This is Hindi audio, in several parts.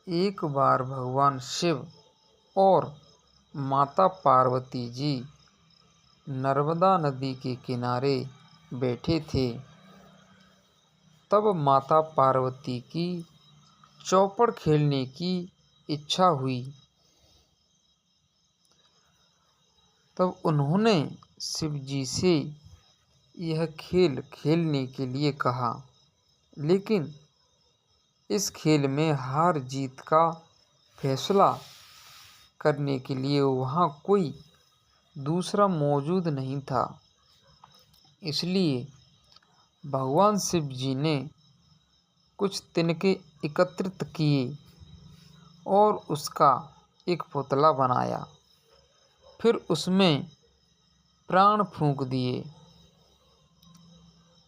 एक बार भगवान शिव और माता पार्वती जी नर्मदा नदी के किनारे बैठे थे। तब माता पार्वती की चौपड़ खेलने की इच्छा हुई। तब उन्होंने शिव जी से यह खेल खेलने के लिए कहा, लेकिन इस खेल में हार जीत का फैसला करने के लिए वहाँ कोई दूसरा मौजूद नहीं था। इसलिए भगवान शिव जी ने कुछ तिनके एकत्रित किए और उसका एक पुतला बनाया। फिर उसमें प्राण फूंक दिए।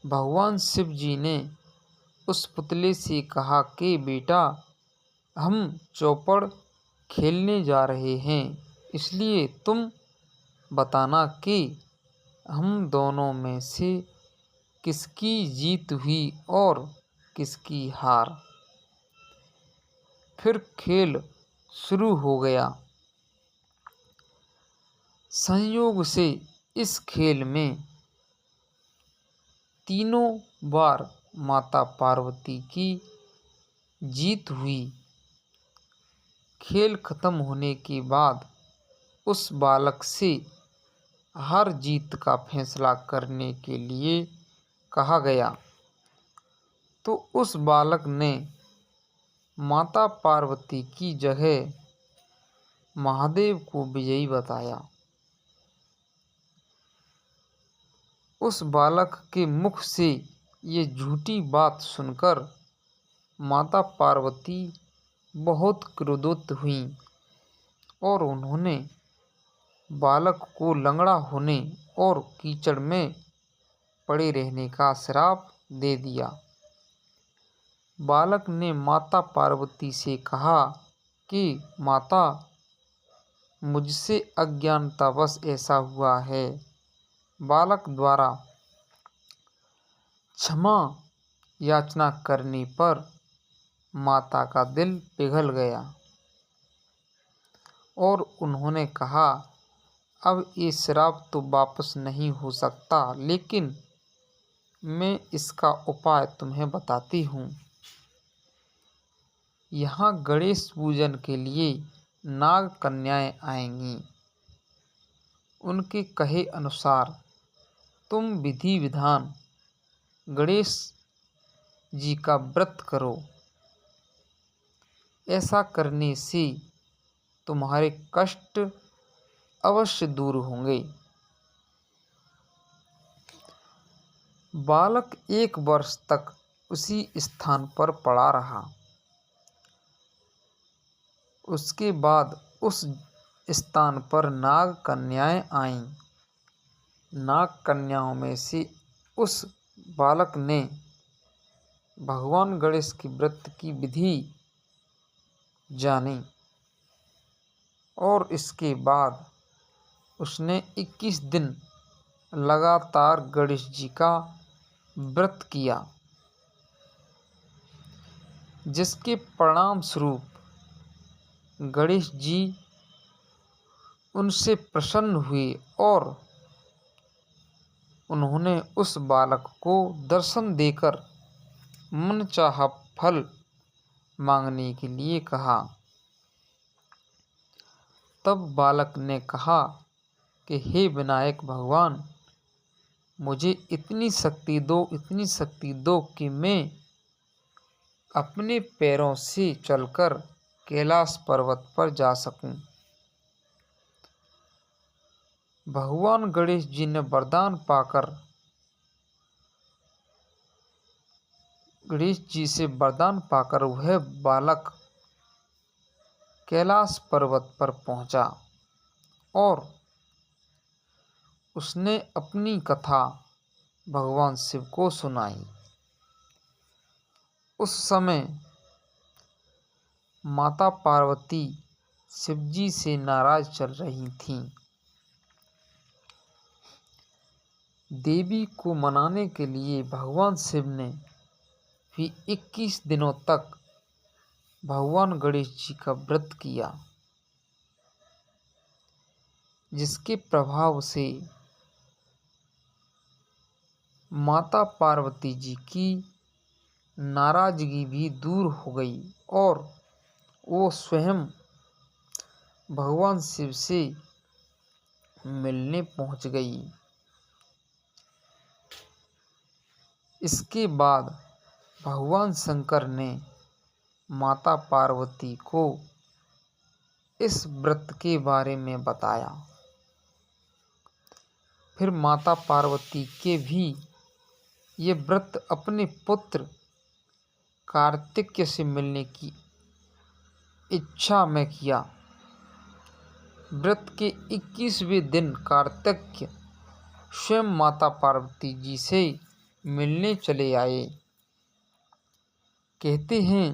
भगवान शिव जी ने उस पुतले से कहा कि बेटा, हम चौपड़ खेलने जा रहे हैं, इसलिए तुम बताना कि हम दोनों में से किसकी जीत हुई और किसकी हार। फिर खेल शुरू हो गया। संयोग से इस खेल में तीनों बार माता पार्वती की जीत हुई। खेल खत्म होने के बाद उस बालक से हार जीत का फैसला करने के लिए कहा गया, तो उस बालक ने माता पार्वती की जगह महादेव को विजयी बताया। उस बालक के मुख से ये झूठी बात सुनकर माता पार्वती बहुत क्रोधित हुईं और उन्होंने बालक को लंगड़ा होने और कीचड़ में पड़े रहने का श्राप दे दिया। बालक ने माता पार्वती से कहा कि माता, मुझसे अज्ञानतावश ऐसा हुआ है। बालक द्वारा क्षमा याचना करने पर माता का दिल पिघल गया और उन्होंने कहा, अब ये श्राप तो वापस नहीं हो सकता, लेकिन मैं इसका उपाय तुम्हें बताती हूँ। यहाँ गणेश पूजन के लिए नाग कन्याएं आएंगी। उनके कहे अनुसार तुम विधि विधान गणेश जी का व्रत करो। ऐसा करने से तुम्हारे कष्ट अवश्य दूर होंगे। बालक 1 वर्ष तक उसी स्थान पर पड़ा रहा। उसके बाद उस स्थान पर नाग कन्याएं आईं। नाग कन्याओं में से उस बालक ने भगवान गणेश के व्रत की विधि जानी और इसके बाद उसने 21 दिन लगातार गणेश जी का व्रत किया, जिसके परिणाम स्वरूप गणेश जी उनसे प्रसन्न हुए और उन्होंने उस बालक को दर्शन देकर मनचाहा फल मांगने के लिए कहा। तब बालक ने कहा कि हे विनायक भगवान, मुझे इतनी शक्ति दो कि मैं अपने पैरों से चलकर कैलाश पर्वत पर जा सकूं। भगवान गणेश जी ने वरदान पाकर वह बालक कैलाश पर्वत पर पहुंचा और उसने अपनी कथा भगवान शिव को सुनाई। उस समय माता पार्वती शिवजी से नाराज चल रही थीं। देवी को मनाने के लिए भगवान शिव ने भी 21 दिनों तक भगवान गणेश जी का व्रत किया, जिसके प्रभाव से माता पार्वती जी की नाराजगी भी दूर हो गई और वो स्वयं भगवान शिव से मिलने पहुंच गई। इसके बाद भगवान शंकर ने माता पार्वती को इस व्रत के बारे में बताया। फिर माता पार्वती के भी ये व्रत अपने पुत्र कार्तिकेय से मिलने की इच्छा में किया। व्रत के 21वें दिन कार्तिकेय स्वयं माता पार्वती जी से मिलने चले आए। कहते हैं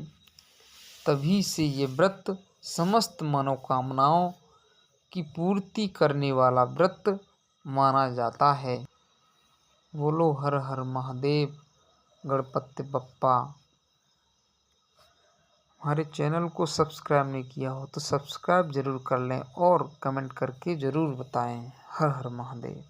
तभी से ये व्रत समस्त मनोकामनाओं की पूर्ति करने वाला व्रत माना जाता है। बोलो हर हर महादेव, गणपति बप्पा। हमारे चैनल को सब्सक्राइब नहीं किया हो तो सब्सक्राइब ज़रूर कर लें और कमेंट करके ज़रूर बताएं। हर हर महादेव।